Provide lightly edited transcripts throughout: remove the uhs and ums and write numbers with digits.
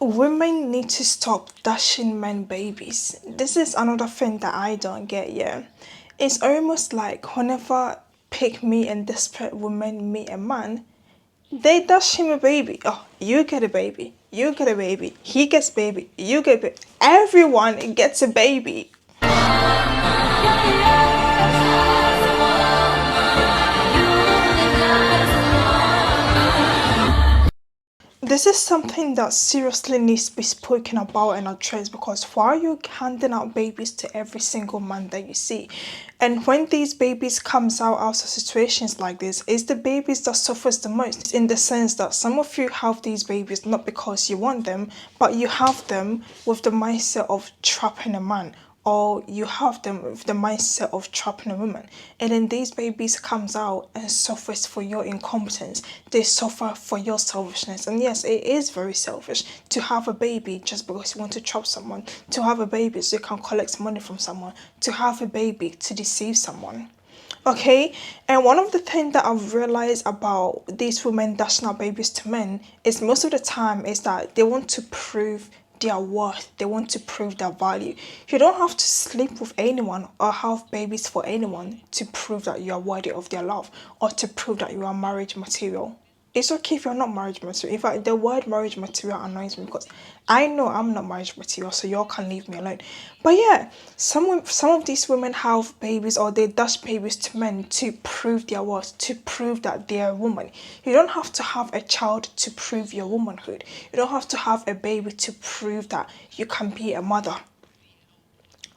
Women need to stop dashing men babies. This is another thing that I don't get, yeah. It's almost like whenever pick me and desperate women meet a man, they dash him a baby. Oh, you get a baby. You get a baby. He gets baby. You get baby. Everyone gets a baby. This is something that seriously needs to be spoken about and addressed, because why are you handing out babies to every single man that you see? And when these babies comes out of situations like this, it's the babies that suffers the most, in the sense that some of you have these babies not because you want them, but you have them with the mindset of trapping a man, or you have them with the mindset of trapping a woman, and then these babies comes out and suffers for your incompetence. They suffer for your selfishness. And yes, it is very selfish to have a baby just because you want to trap someone, to have a baby so you can collect money from someone, to have a baby to deceive someone. Okay, and one of the things that I've realized about these women dashing out babies to men is most of the time is that they want to prove their worth, they want to prove their value. You don't have to sleep with anyone or have babies for anyone to prove that you are worthy of their love, or to prove that you are marriage material. It's okay if you're not marriage material. In fact, the word marriage material annoys me because I know I'm not marriage material, so y'all can leave me alone. But yeah, some of these women have babies, or they dash babies to men to prove their worth, to prove that they're a woman. You don't have to have a child to prove your womanhood. You don't have to have a baby to prove that you can be a mother.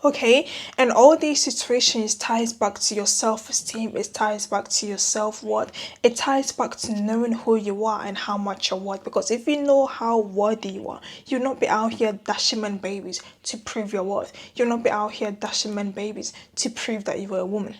Okay, and all these situations ties back to your self-esteem, it ties back to your self-worth, it ties back to knowing who you are and how much you're worth. Because if you know how worthy you are, you'll not be out here dashing men babies to prove your worth. You'll not be out here dashing men babies to prove that you are a woman.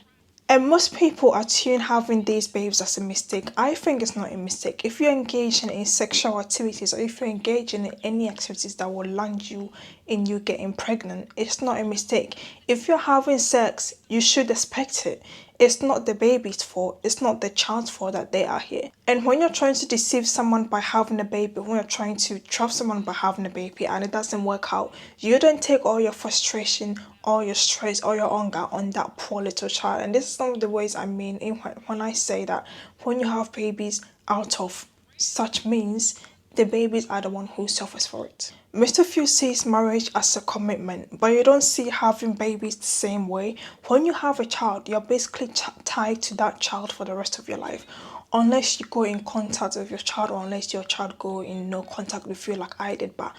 And most people attune having these babes as a mistake. I think it's not a mistake. If you're engaging in sexual activities, or if you're engaging in any activities that will land you in you getting pregnant, it's not a mistake. If you're having sex, you should expect it. It's not the baby's fault. It's not the child's fault that they are here. And when you're trying to deceive someone by having a baby, when you're trying to trap someone by having a baby and it doesn't work out, you don't take all your frustration, all your stress, all your anger on that poor little child. And this is some of the ways I mean when I say that when you have babies out of such means, the babies are the one who suffers for it. Most of you sees marriage as a commitment, but you don't see having babies the same way. When you have a child, you're basically tied to that child for the rest of your life. Unless you go in contact with your child, or unless your child go in no contact with you like I did. But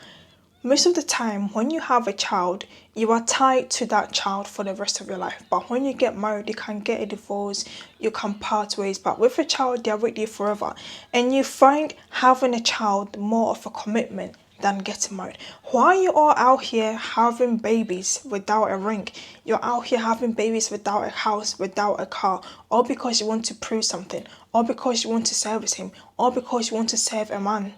most of the time, when you have a child, you are tied to that child for the rest of your life. But when you get married, you can get a divorce, you can part ways. But with a child, they're with you forever. And you find having a child more of a commitment than getting married. Why are you all out here having babies without a ring? You're out here having babies without a house, without a car, all because you want to prove something, or because you want to service him, or because you want to serve a man.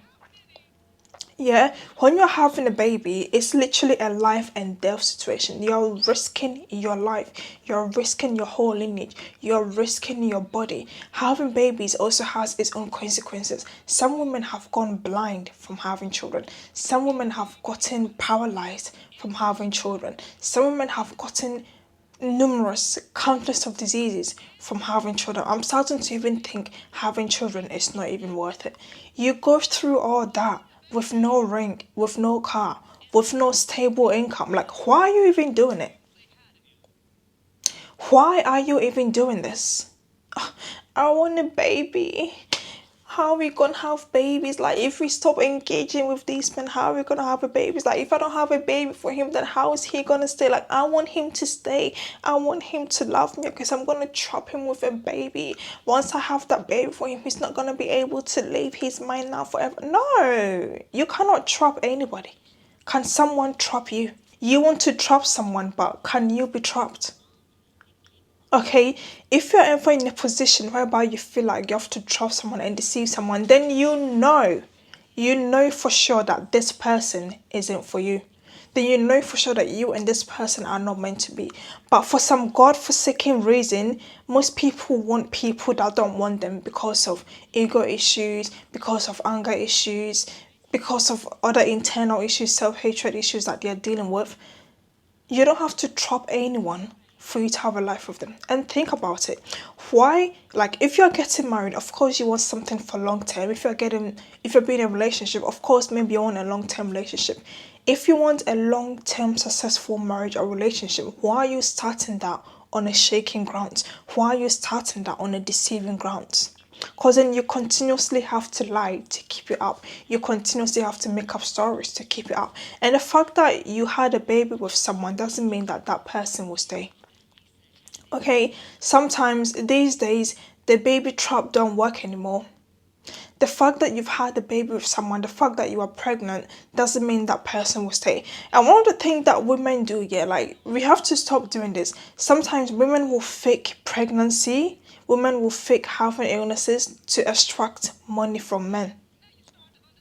Yeah, when you're having a baby, it's literally a life and death situation. You're risking your life, you're risking your whole lineage, you're risking your body. Having babies also has its own consequences. Some women have gone blind from having children, some women have gotten paralyzed from having children, some women have gotten countless of diseases from having children. I'm starting to even think having children is not even worth it. You go through all that with no ring, with no car, with no stable income. Like, why are you even doing it? Why are you even doing this? I want a baby. How are we gonna have babies? Like, if we stop engaging with these men, how are we gonna have a baby? Like, if I don't have a baby for him, then how is he gonna stay? Like, I want him to stay. I want him to love me, because I'm gonna trap him with a baby. Once I have that baby for him, he's not gonna be able to leave his mind now forever. No, you cannot trap anybody. Can someone trap you? You want to trap someone, but can you be trapped? Okay, if you're ever in a position whereby you feel like you have to trust someone and deceive someone, then you know for sure that this person isn't for you. Then you know for sure that you and this person are not meant to be. But for some god-forsaken reason, most people want people that don't want them, because of ego issues, because of anger issues, because of other internal issues, self-hatred issues that they're dealing with. You don't have to trap anyone for you to have a life with them. And think about it. Why, like, if you're getting married, of course you want something for long term. If you're being in a relationship, of course maybe you want a long-term relationship. If you want a long-term successful marriage or relationship, why are you starting that on a shaking ground? Why are you starting that on a deceiving ground? Because then you continuously have to lie to keep it up. You continuously have to make up stories to keep it up. And the fact that you had a baby with someone doesn't mean that that person will stay. Okay, sometimes these days the baby trap don't work anymore. The fact that you've had a baby with someone, the fact that you are pregnant, doesn't mean that person will stay. And one of the things that women do, yeah, like, we have to stop doing this. Sometimes women will fake pregnancy, women will fake having illnesses to extract money from men.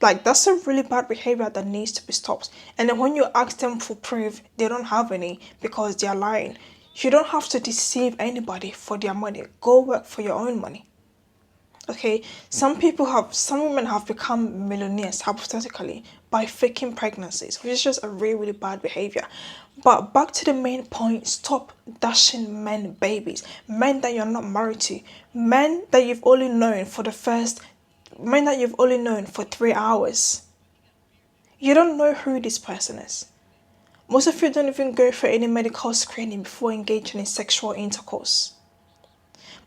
Like, that's a really bad behavior that needs to be stopped. And then when you ask them for proof, they don't have any because they're lying. You don't have to deceive anybody for their money. Go work for your own money. Okay, some women have become millionaires, hypothetically, by faking pregnancies, which is just a really, really bad behavior. But back to the main point, stop dashing men babies. Men that you're not married to. Men that you've only known for 3 hours. You don't know who this person is. Most of you don't even go for any medical screening before engaging in sexual intercourse.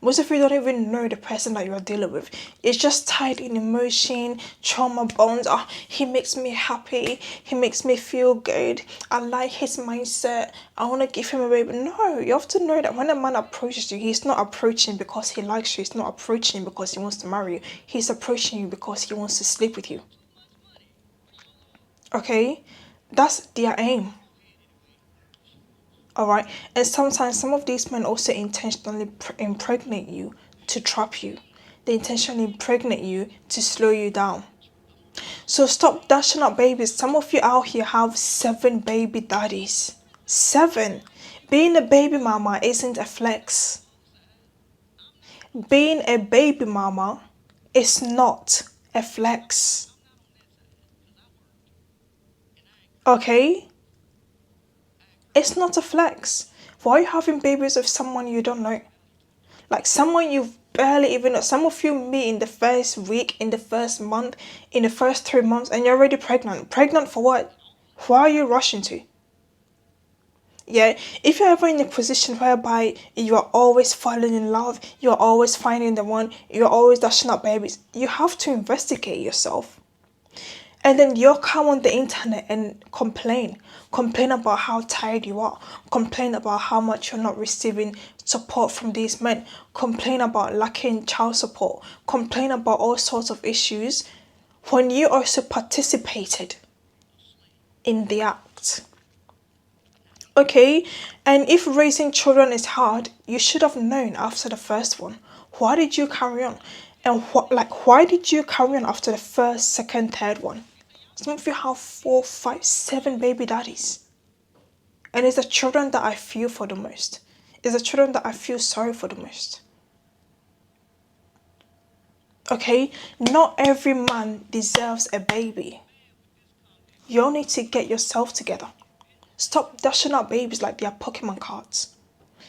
Most of you don't even know the person that you're dealing with. It's just tied in emotion, trauma bonds. Oh, he makes me happy. He makes me feel good. I like his mindset. I want to give him a baby. No, you have to know that when a man approaches you, he's not approaching because he likes you. He's not approaching because he wants to marry you. He's approaching you because he wants to sleep with you. Okay? That's their aim. Alright, and sometimes some of these men also intentionally impregnate you to trap you. They intentionally impregnate you to slow you down. So stop dashing up babies. Some of you out here have 7 baby daddies. 7. Being a baby mama isn't a flex. Being a baby mama is not a flex. Okay? It's not a flex. Why are you having babies with someone you don't know? Like someone you've barely even know. Some of you meet in the first week, in the first month, in the first 3 months, and you're already pregnant. Pregnant for what? Why are you rushing to? Yeah, if you're ever in a position whereby you are always falling in love, you're always finding the one, you're always dashing up babies, you have to investigate yourself. And then you'll come on the internet and complain. Complain about how tired you are. Complain about how much you're not receiving support from these men. Complain about lacking child support. Complain about all sorts of issues when you also participated in the act. Okay, and if raising children is hard, you should have known after the first one. Why did you carry on? And why did you carry on after the first, second, third one? Some of you have 4, 5, 7 baby daddies. And it's the children that I feel for the most. It's the children that I feel sorry for the most. Okay? Not every man deserves a baby. You all need to get yourself together. Stop dashing out babies like they are Pokemon cards.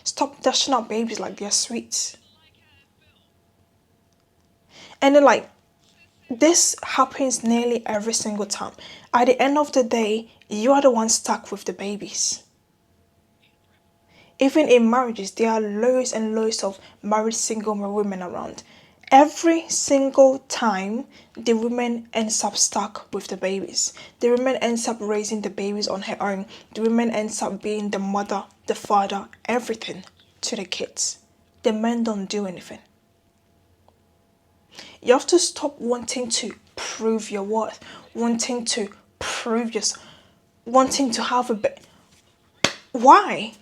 Stop dashing out babies like they are sweets. And then this happens nearly every single time. At the end of the day, you are the one stuck with the babies. Even in marriages, there are loads and loads of married single women around. Every single time, the woman ends up stuck with the babies. The woman ends up raising the babies on her own. The woman ends up being the mother, the father, everything to the kids. The men don't do anything. You have to stop wanting to prove your worth, wanting to prove yourself, wanting to have a baby. Why?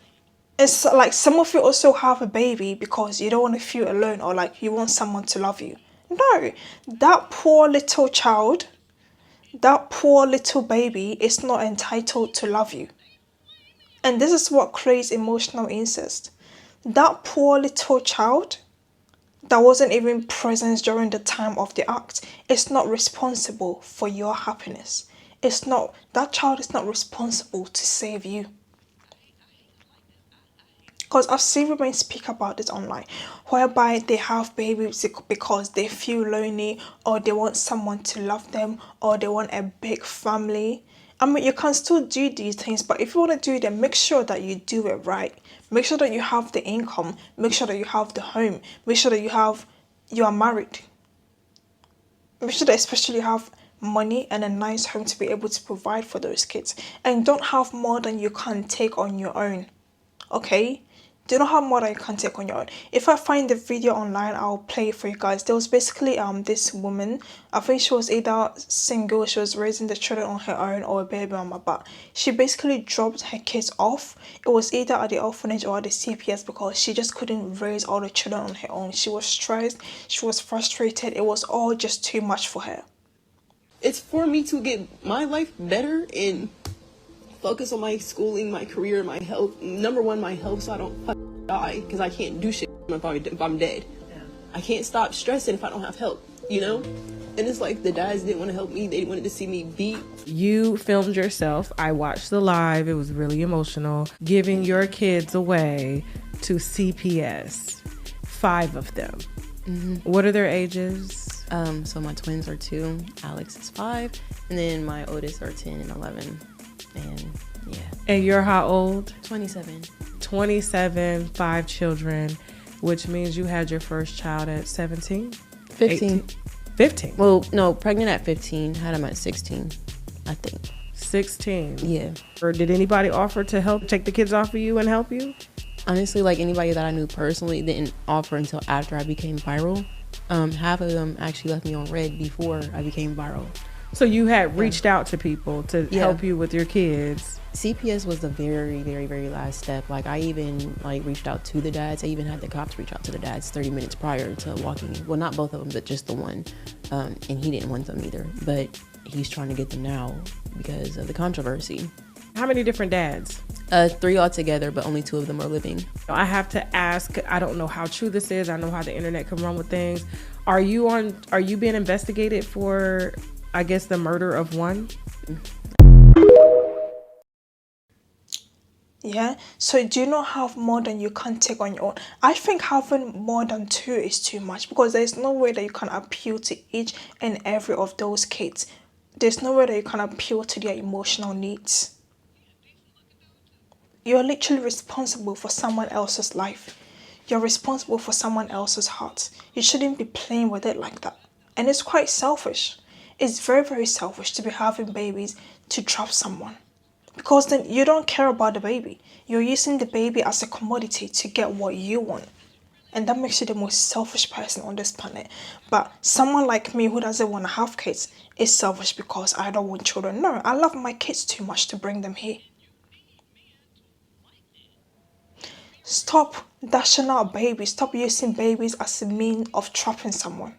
It's like some of you also have a baby because you don't want to feel alone or like you want someone to love you. No, that poor little child, that poor little baby is not entitled to love you. And this is what creates emotional incest. That poor little child that wasn't even present during the time of the act is not responsible for your happiness. That child is not responsible to save you. Because I've seen women speak about this online, whereby they have babies because they feel lonely, or they want someone to love them, or they want a big family. I mean, you can still do these things, but if you want to do them, make sure that you do it right. Make sure that you have the income. Make sure that you have the home. Make sure that you are married. Make sure that especially you have money and a nice home to be able to provide for those kids. And don't have more than you can take on your own. Okay? Do not have more than you can take on your own. If I find the video online, I'll play it for you guys. There was basically this woman. I think she was either single, she was raising the children on her own, or a baby mama, but she basically dropped her kids off. It was either at the orphanage or at the CPS because she just couldn't raise all the children on her own. She was stressed, she was frustrated, it was all just too much for her. It's for me to get my life better and focus on my schooling, my career, my health. Number one, my health, so I don't die, because I can't do shit if I'm dead. Yeah. I can't stop stressing if I don't have help, you know? And it's like the dads didn't want to help me. They wanted to see me beat. You filmed yourself. I watched the live. It was really emotional. Giving your kids away to CPS. 5 of them. Mm-hmm. What are their ages? So my twins are 2. Alex is 5. And then my oldest are 10 and 11. And yeah. And you're how old? 27. 27, 5 children, which means you had your first child at 17? 15. 18? 15? Well, no, pregnant at 15. Had him at 16, I think. 16? Yeah. Or did anybody offer to help take the kids off of you and help you? Honestly, like anybody that I knew personally didn't offer until after I became viral. Half of them actually left me on red before I became viral. So you had reached out to people to help you with your kids. CPS was the very, very, very last step. Like I even reached out to the dads. I even had the cops reach out to the dads 30 minutes prior to walking in. Well, not both of them, but just the one. And he didn't want them either. But he's trying to get them now because of the controversy. How many different dads? 3 altogether, but only 2 of them are living. I have to ask, I don't know how true this is. I know how the internet can run with things. Are you being investigated for, I guess, the murder of one? Yeah, so do you not have more than you can take on your own? I think having more than 2 is too much, because there's no way that you can appeal to each and every of those kids. There's no way that you can appeal to their emotional needs. You're literally responsible for someone else's life. You're responsible for someone else's heart. You shouldn't be playing with it like that. And it's quite selfish. It's very, very selfish to be having babies to drop someone. Because then you don't care about the baby. You're using the baby as a commodity to get what you want. And that makes you the most selfish person on this planet. But someone like me who doesn't want to have kids is selfish because I don't want children. No, I love my kids too much to bring them here. Stop dashing out babies. Stop using babies as a means of trapping someone.